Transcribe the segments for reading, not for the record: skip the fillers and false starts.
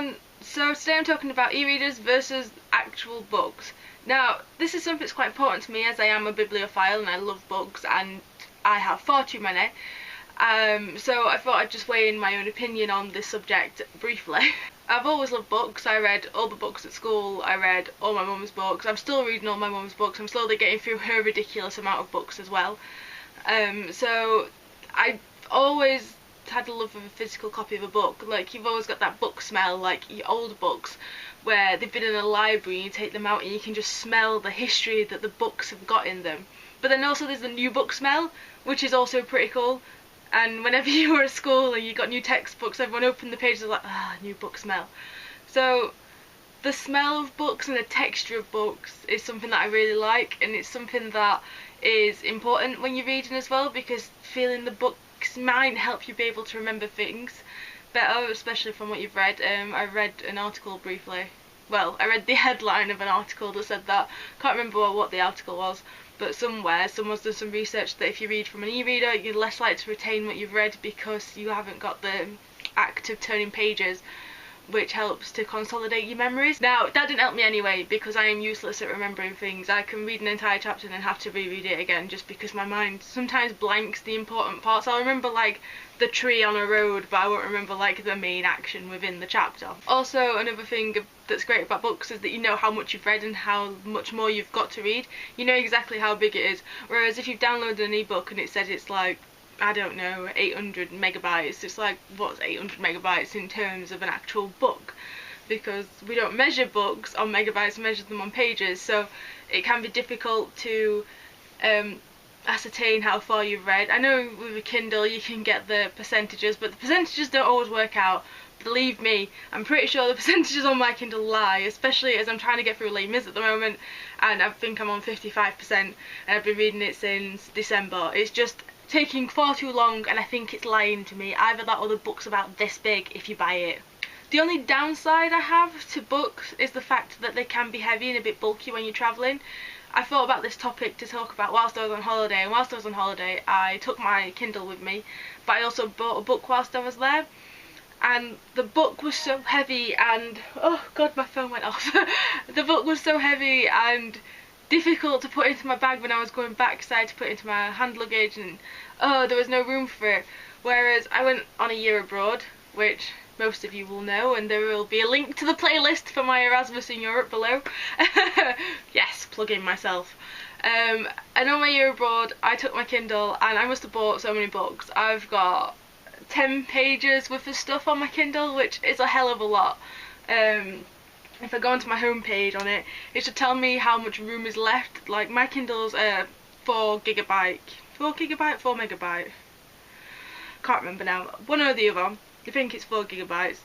everyone, so today I'm talking about e-readers versus actual books. Now, this is something that's quite important to me as I am a bibliophile and I love books and I have far too many. So I thought I'd just weigh in my own opinion on this subject briefly. I've always loved books. I read all the books at school, I read all my mum's books, I'm still reading all my mum's books, I'm slowly getting through her ridiculous amount of books as well. So I always had a love for a physical copy of a book. Like, you've always got that book smell, like your old books where they've been in a library and you take them out and you can just smell the history that the books have got in them. But then also there's the new book smell, which is also pretty cool. And whenever you were at school and you got new textbooks, everyone opened the pages and was like, ah, new book smell. So the smell of books and the texture of books is something that I really like, and it's something that is important when you're reading as well, because feeling the books might help you be able to remember things better, especially from what you've read. I read an article briefly. Well, I read the headline of an article that said that. Can't remember what the article was, but somewhere someone's done some research that if you read from an e-reader, you're less likely to retain what you've read because you haven't got the act of turning pages, which helps to consolidate your memories. Now, that didn't help me anyway, because I am useless at remembering things. I can read an entire chapter and then have to reread it again just because my mind sometimes blanks the important parts. I'll remember like the tree on a road, but I won't remember like the main action within the chapter. Also, another thing that's great about books is that you know how much you've read and how much more you've got to read. You know exactly how big it is, whereas if you've downloaded an ebook and it says it's like, I don't know, 800 megabytes, it's like, what's 800 megabytes in terms of an actual book? Because we don't measure books on megabytes, we measure them on pages, so it can be difficult to ascertain how far you've read. I know with a Kindle you can get the percentages, but the percentages don't always work out. Believe me, I'm pretty sure the percentages on my Kindle lie, especially as I'm trying to get through Les Mis at the moment, and I think I'm on 55%, and I've been reading it since December. It's just taking far too long, and I think it's lying to me. Either that or the book's about this big if you buy it. The only downside I have to books is the fact that they can be heavy and a bit bulky when you're travelling. I thought about this topic to talk about whilst I was on holiday, and whilst I was on holiday I took my Kindle with me, but I also bought a book whilst I was there, and the book was so heavy and, oh god, my phone went off. The book was so heavy and difficult to put into my bag when I was going back, so I had to put it into my hand luggage, and there was no room for it. Whereas I went on a year abroad, which most of you will know, and there will be a link to the playlist for my Erasmus in Europe below. Yes, plugging myself. And on my year abroad I took my Kindle and I must have bought so many books. I've got 10 pages worth of stuff on my Kindle, which is a hell of a lot. If I go onto my home page on it, it should tell me how much room is left. Like, my Kindle's 4 megabyte, can't remember now, one or the other. I think it's 4 gigabytes,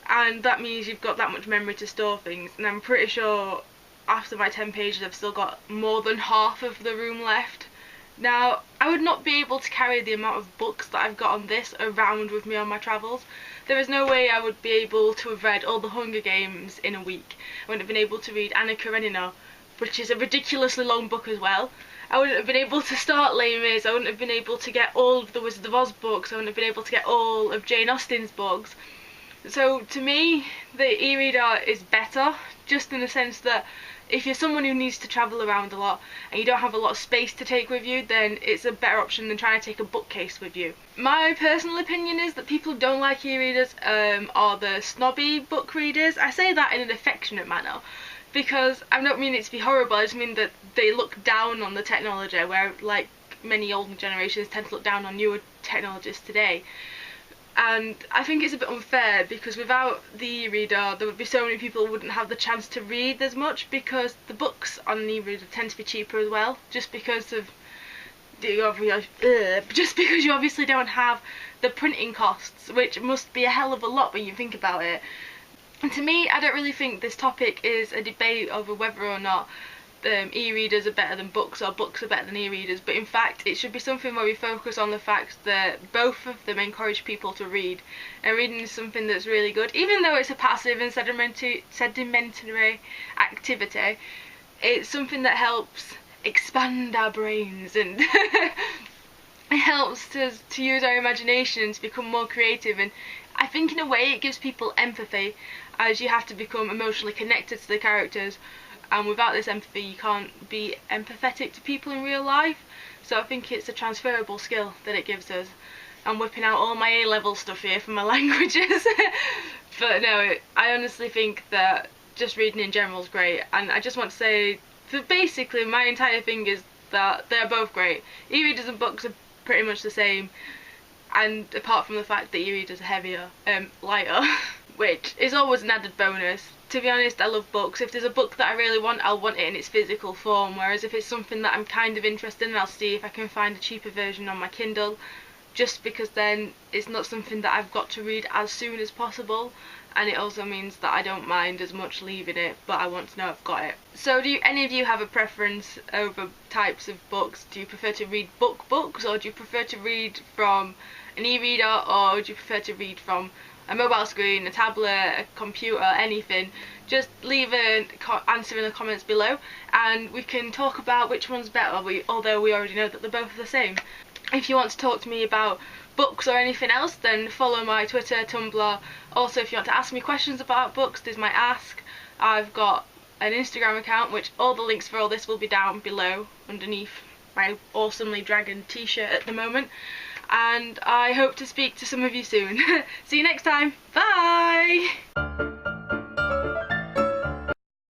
and that means you've got that much memory to store things, and I'm pretty sure after my 10 pages I've still got more than half of the room left. Now, I would not be able to carry the amount of books that I've got on this around with me on my travels. There is no way I would be able to have read all the Hunger Games in a week. I wouldn't have been able to read Anna Karenina, which is a ridiculously long book as well. I wouldn't have been able to start Les Mis, I wouldn't have been able to get all of the Wizard of Oz books, I wouldn't have been able to get all of Jane Austen's books. So to me, the e-reader is better, just in the sense that if you're someone who needs to travel around a lot and you don't have a lot of space to take with you, then it's a better option than trying to take a bookcase with you. My personal opinion is that people who don't like e-readers are the snobby book readers. I say that in an affectionate manner, because I don't mean it to be horrible, I just mean that they look down on the technology, where like many older generations tend to look down on newer technologists today. And I think it's a bit unfair, because without the e-reader there would be so many people who wouldn't have the chance to read as much, because the books on an e-reader tend to be cheaper as well, just because you obviously don't have the printing costs, which must be a hell of a lot when you think about it. And to me, I don't really think this topic is a debate over whether or not e-readers are better than books or books are better than e-readers, but in fact it should be something where we focus on the fact that both of them encourage people to read, and reading is something that's really good. Even though it's a passive and sedimentary activity, it's something that helps expand our brains, and it helps to use our imagination to become more creative, and I think in a way it gives people empathy, as you have to become emotionally connected to the characters, and without this empathy you can't be empathetic to people in real life. So I think it's a transferable skill that it gives us. I'm whipping out all my A-level stuff here for my languages. But no, I honestly think that just reading in general is great, and I just want to say that basically my entire thing is that they're both great. E-readers and books are pretty much the same, and apart from the fact that e-readers are heavier, lighter, which is always an added bonus. To be honest, I love books. If there's a book that I really want, I'll want it in its physical form, whereas if it's something that I'm kind of interested in, I'll see if I can find a cheaper version on my Kindle, just because then it's not something that I've got to read as soon as possible, and it also means that I don't mind as much leaving it, but I want to know I've got it. So do any of you have a preference over types of books? Do you prefer to read books, or do you prefer to read from an e-reader, or do you prefer to read from a mobile screen, a tablet, a computer, anything? Just leave an answer in the comments below and we can talk about which one's better, although we already know that they're both the same. If you want to talk to me about books or anything else, then follow my Twitter, Tumblr. Also, if you want to ask me questions about books, there's my Ask. I've got an Instagram account, which all the links for all this will be down below underneath my awesomely dragon t-shirt at the moment. And I hope to speak to some of you soon. See you next time. Bye!